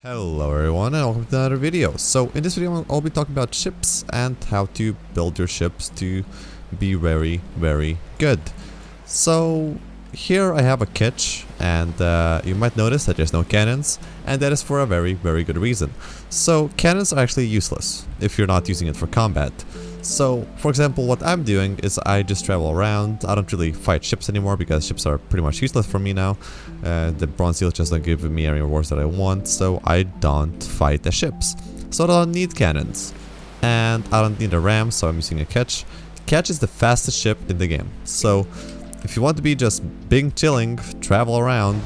Hello everyone and welcome to another video. So in this video I'll be talking about ships and how to build your ships to be very good. So here I have a catch and you might notice that there's no cannons, and that is for a very good reason. So cannons are actually useless if you're not using it for combat. So for example, what I'm doing is I just travel around. I don't really fight ships anymore because ships are pretty much useless for me now. The bronze seals just don't give me any rewards that I want, so I don't fight the ships. So I don't need cannons. And I don't need a ram, so I'm using a catch. Catch is the fastest ship in the game. So if you want to be just big chilling, travel around,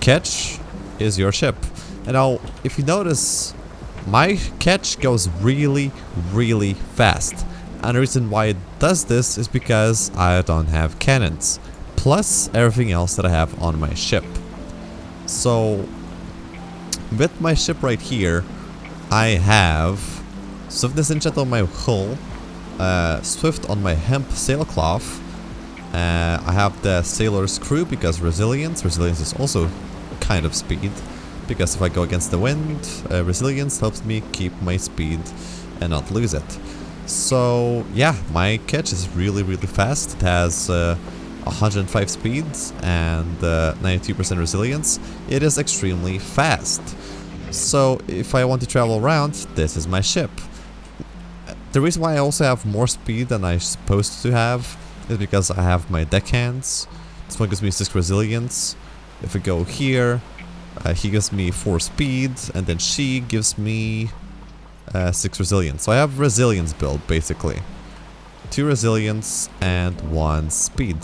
catch is your ship. And now if you notice, my catch goes really fast, and the reason why it does this is because I don't have cannons, plus everything else that I have on my ship. So with my ship right here, I have swiftness enchant on my hull, swift on my hemp sailcloth, I have the sailor's crew because resilience is also kind of speed. Because if I go against the wind, resilience helps me keep my speed and not lose it. So yeah, my catch is really fast. It has 105 speeds and 92% resilience. It is extremely fast. So if I want to travel around, this is my ship. The reason why I also have more speed than I'm supposed to have is because I have my deckhands. This one gives me 6 resilience. If I go here, he gives me 4 speed, and then she gives me 6 resilience. So I have resilience build basically. 2 resilience and 1 speed.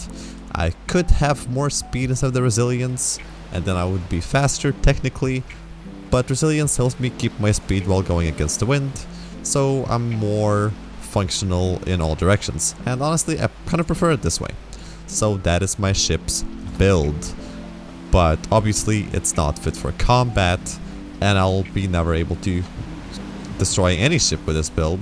I could have more speed instead of the resilience, and then I would be faster technically, but resilience helps me keep my speed while going against the wind, so I'm more functional in all directions. And honestly, I kind of prefer it this way. So that is my ship's build. But obviously it's not fit for combat, and I'll be never able to destroy any ship with this build.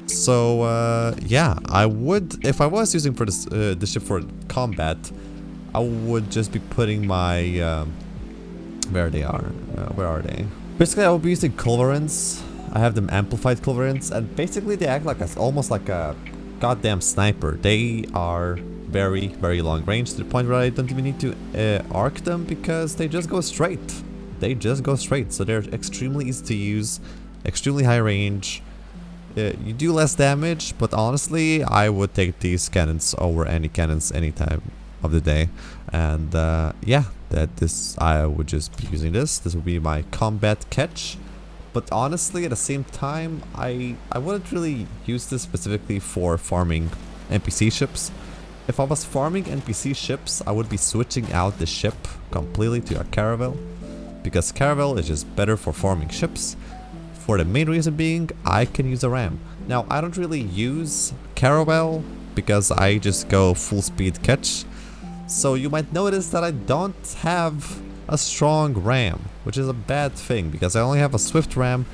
So yeah, I would, if I was using for this the ship for combat, I would just be putting my where are they? Basically I will be using culverins. I have them amplified culverins, and basically they act like almost like a goddamn sniper. They are very long range, to the point where I don't even need to arc them because they just go straight. So they're extremely easy to use, extremely high range. You do less damage, but honestly I would take these cannons over any cannons any time of the day. And yeah, I would just be using this. This would be my combat catch. But honestly, at the same time, I wouldn't really use this specifically for farming NPC ships. If I was farming NPC ships, I would be switching out the ship completely to a caravel, because caravel is just better for farming ships. For the main reason being, I can use a ram. Now, I don't really use caravel because I just go full speed catch. So you might notice that I don't have a strong ram, which is a bad thing because I only have a swift ram,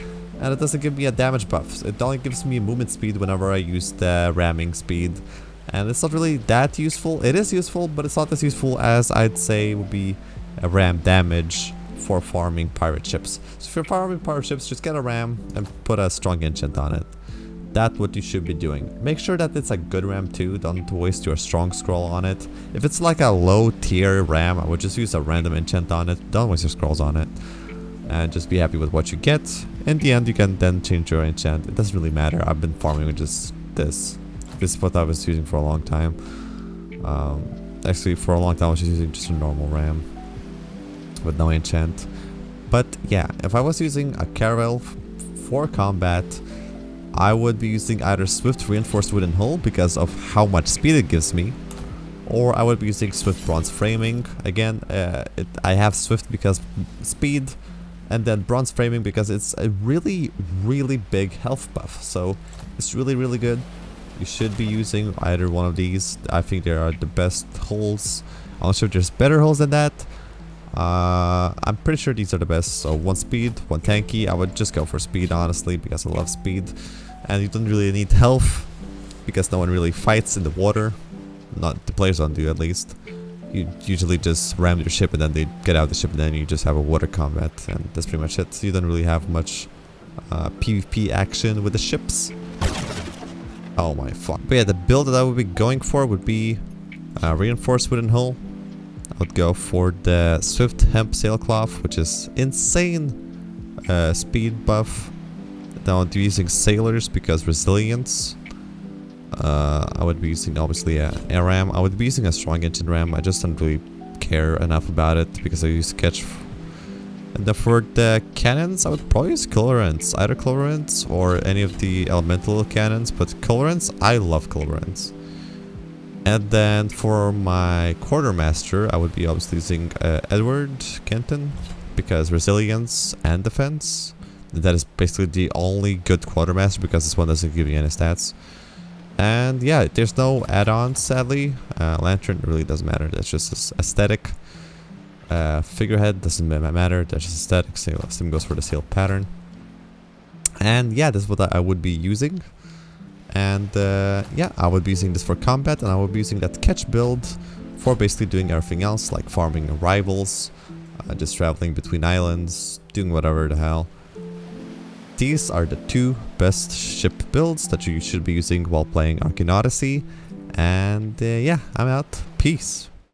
and it doesn't give me a damage buff. It only gives me movement speed whenever I use the ramming speed. And it's not really that useful. It is useful, but it's not as useful as I'd say would be a ram damage for farming pirate ships. So if you're farming pirate ships, just get a ram and put a strong enchant on it. That's what you should be doing. Make sure that it's a good ram too. Don't waste your strong scroll on it. If it's like a low tier ram, I would just use a random enchant on it. Don't waste your scrolls on it. And just be happy with what you get. In the end, you can then change your enchant. It doesn't really matter. I've been farming with just this. This is what I was using for a long time. Actually, for a long time I was just using just a normal ram with no enchant. But yeah, if I was using a caravel for combat, I would be using either swift reinforced wooden hull because of how much speed it gives me, or I would be using swift bronze framing. Again, I have swift because speed, and then bronze framing because it's a really big health buff. So it's really good. You should be using either one of these. I think they are the best hulls. I'm not sure if there's better hulls than that. I'm pretty sure these are the best. So 1 speed, 1 tanky. I would just go for speed, honestly, because I love speed. And you don't really need health because no one really fights in the water. Not the players don't do, at least. you usually just ram your ship and then they get out of the ship and then you just have a water combat, and that's pretty much it. So you don't really have much PvP action with the ships. Oh my fuck. But yeah, the build that I would be going for would be reinforced wooden hull. I would go for the Swift Hemp Sailcloth, which is insane speed buff. Then I would be using sailors because resilience. I would be using obviously a ram. I would be using a strong engine ram. I just don't really care enough about it because I use sketch. And then for the cannons, I would probably use colorants, either colorants or any of the elemental cannons. But colorants, I love colorants. And then for my quartermaster, I would be obviously using Edward Kenton because resilience and defense. That is basically the only good quartermaster because this one doesn't give you any stats. And yeah, there's no add-ons sadly. Lantern really doesn't matter. That's just aesthetic. Figurehead doesn't matter. That's just aesthetic. Same goes for the sail pattern. And yeah, this is what I would be using. And yeah, I would be using this for combat, and I would be using that catch build for basically doing everything else, like farming rivals, just traveling between islands, doing whatever the hell. These are the 2 best ship builds that you should be using while playing Arcane Odyssey. And yeah, I'm out. Peace.